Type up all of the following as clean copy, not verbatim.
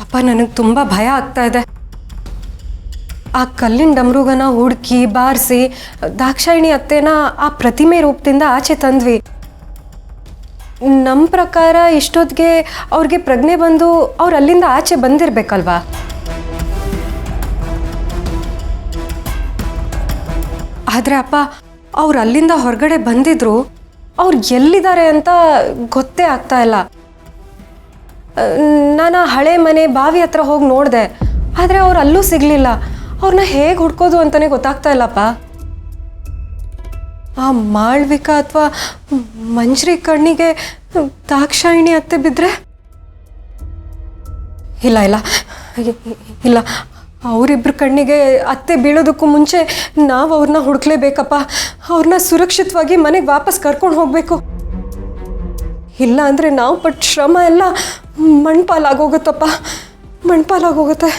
ಅಪ್ಪ ನನಗೆ ತುಂಬ ಭಯ ಆಗ್ತಾ ಇದೆ. ಆ ಕಲ್ಲಿನ ಡಮರುಗನ ಹುಡುಕಿ ಬಾರಿಸಿ ದಾಕ್ಷಾಯಿಣಿ ಅತ್ತೆನ ಆ ಪ್ರತಿಮೆ ರೂಪದಿಂದ ಆಚೆ ತಂದ್ವಿ. ನಮ್ಮ ಪ್ರಕಾರ ಇಷ್ಟೊತ್ತಿಗೆ ಅವ್ರಿಗೆ ಪ್ರಜ್ಞೆ ಬಂದು ಅವ್ರು ಅಲ್ಲಿಂದ ಆಚೆ ಬಂದಿರಬೇಕಲ್ವಾ? ಆದರೆ ಅಪ್ಪ ಅವ್ರು ಅಲ್ಲಿಂದ ಹೊರಗಡೆ ಬಂದಿದ್ರು, ಅವ್ರು ಎಲ್ಲಿದ್ದಾರೆ ಅಂತ ಗೊತ್ತೇ ಆಗ್ತಾ ಇಲ್ಲ. ನಾನು ಹಳೆ ಮನೆ ಬಾವಿ ಹತ್ರ ಹೋಗಿ ನೋಡಿದೆ, ಆದರೆ ಅವ್ರು ಅಲ್ಲೂ ಸಿಗಲಿಲ್ಲ. ಅವ್ರನ್ನ ಹೇಗೆ ಹುಡ್ಕೋದು ಅಂತಲೇ ಗೊತ್ತಾಗ್ತಾ ಇಲ್ಲಪ್ಪ. ಆ ಮಾಳ್ವಿಕಾ ಅಥವಾ ಮಂಜ್ರಿ ಕಣ್ಣಿಗೆ ದಾಕ್ಷಾಯಿಣಿ ಅತ್ತೆ ಬಿದ್ದರೆ? ಇಲ್ಲ ಇಲ್ಲ ಇಲ್ಲ, ಅವರಿಬ್ಬರ ಕಣ್ಣಿಗೆ ಅತ್ತೆ ಬೀಳೋದಕ್ಕೂ ಮುಂಚೆ ನಾವು ಅವ್ರನ್ನ ಹುಡುಕ್ಲೇಬೇಕಪ್ಪ. ಅವ್ರನ್ನ ಸುರಕ್ಷಿತವಾಗಿ ಮನೆಗೆ ವಾಪಸ್ ಕರ್ಕೊಂಡು ಹೋಗಬೇಕು. ಇಲ್ಲ ಅಂದರೆ ನಾವು ಪಟ್ಟ ಶ್ರಮ ಎಲ್ಲ ಮಣ್ಪಾಲಾಗೋಗುತ್ತಪ್ಪ, ಮಣ್ಪಾಲಾಗೋಗುತ್ತೆ.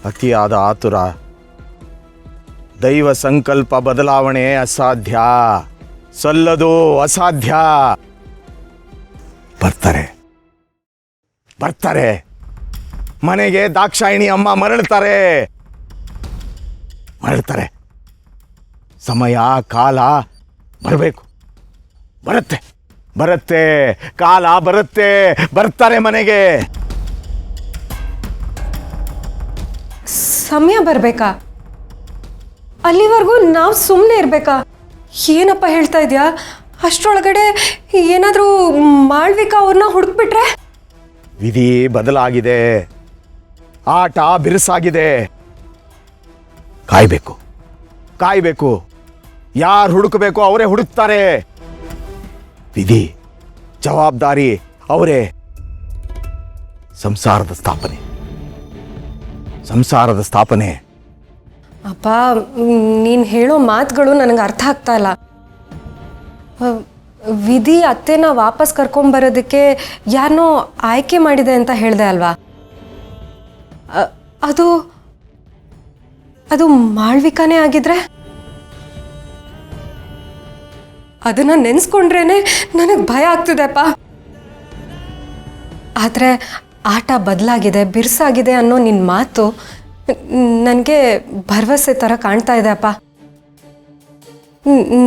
ಅತಿಯಾದ ಆತುರ, ದೈವ ಸಂಕಲ್ಪ ಬದಲಾವಣೆ ಅಸಾಧ್ಯ, ಸಲ್ಲದು ಅಸಾಧ್ಯ. ಬರ್ತಾರೆ ಬರ್ತಾರೆ, ಮನೆಗೆ ದಾಕ್ಷಾಯಿಣಿ ಅಮ್ಮ ಮರಳ್ತಾರೆ. ಸಮಯ ಕಾಲ ಬರಬೇಕು, ಬರುತ್ತೆ ಕಾಲ ಬರುತ್ತೆ, ಬರ್ತಾರೆ ಮನೆಗೆ. ಸಮಯ ಬರಬೇಕಾ? ಅಲ್ಲಿವರೆಗೂ ನಾವು ಸುಮ್ಮನೆ ಇರಬೇಕಾ? ಏನಪ್ಪ ಹೇಳ್ತಾ ಇದೆಯಾ? ಅಷ್ಟರೊಳಗಡೆ ಏನಾದರೂ ಮಾಳ್ವಿಕಾ ಅವ್ರನ್ನ ಹುಡುಕ್ಬಿಟ್ರೆ? ವಿಧಿ ಬದಲಾಗಿದೆ, ಆಟ ಬಿರುಸಾಗಿದೆ. ಕಾಯ್ಬೇಕು. ಯಾರು ಹುಡುಕಬೇಕು ಅವರೇ ಹುಡುಕ್ತಾರೆ. ವಿಧಿ ಜವಾಬ್ದಾರಿ ಅವರೇ. ಸಂಸಾರದ ಸ್ಥಾಪನೆ. ಅಪ್ಪ, ನೀನು ಹೇಳೋ ಮಾತುಗಳು ನನಗೆ ಅರ್ಥ ಆಗ್ತಾ ಇಲ್ಲ. ವಿಧಿ ಅತ್ತೆನ ವಾಪಸ್ ಕರ್ಕೊಂಬರೋದಕ್ಕೆ ಯಾರನ್ನೋ ಆಯ್ಕೆ ಮಾಡಿದೆ ಅಂತ ಹೇಳಿದೆ ಅಲ್ವಾ? ಅದು ಮಾಳ್ವಿಕಾನೇ ಆಗಿದ್ರೆ? ಅದನ್ನು ನೆನೆಸ್ಕೊಂಡ್ರೇನೆ ನನಗೆ ಭಯ ಆಗ್ತಿದೆಪ್ಪ. ಆದರೆ ಆಟ ಬದಲಾಗಿದೆ, ಬಿರುಸಾಗಿದೆ ಅನ್ನೋ ನಿನ್ನ ಮಾತು ನನಗೆ ಭರವಸೆ ಥರ ಕಾಣ್ತಾ ಇದೆ ಅಪ್ಪ.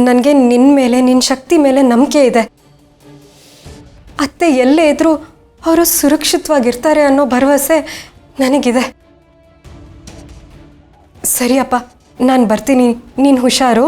ನನಗೆ ನಿನ್ನ ಮೇಲೆ, ನಿನ್ನ ಶಕ್ತಿ ಮೇಲೆ ನಂಬಿಕೆ ಇದೆ. ಅತ್ತೆ ಎಲ್ಲೇ ಇದ್ರೂ ಅವರು ಸುರಕ್ಷಿತವಾಗಿರ್ತಾರೆ ಅನ್ನೋ ಭರವಸೆ ನನಗಿದೆ. ಸರಿಯಪ್ಪ, ನಾನು ಬರ್ತೀನಿ, ನೀನು ಹುಷಾರು.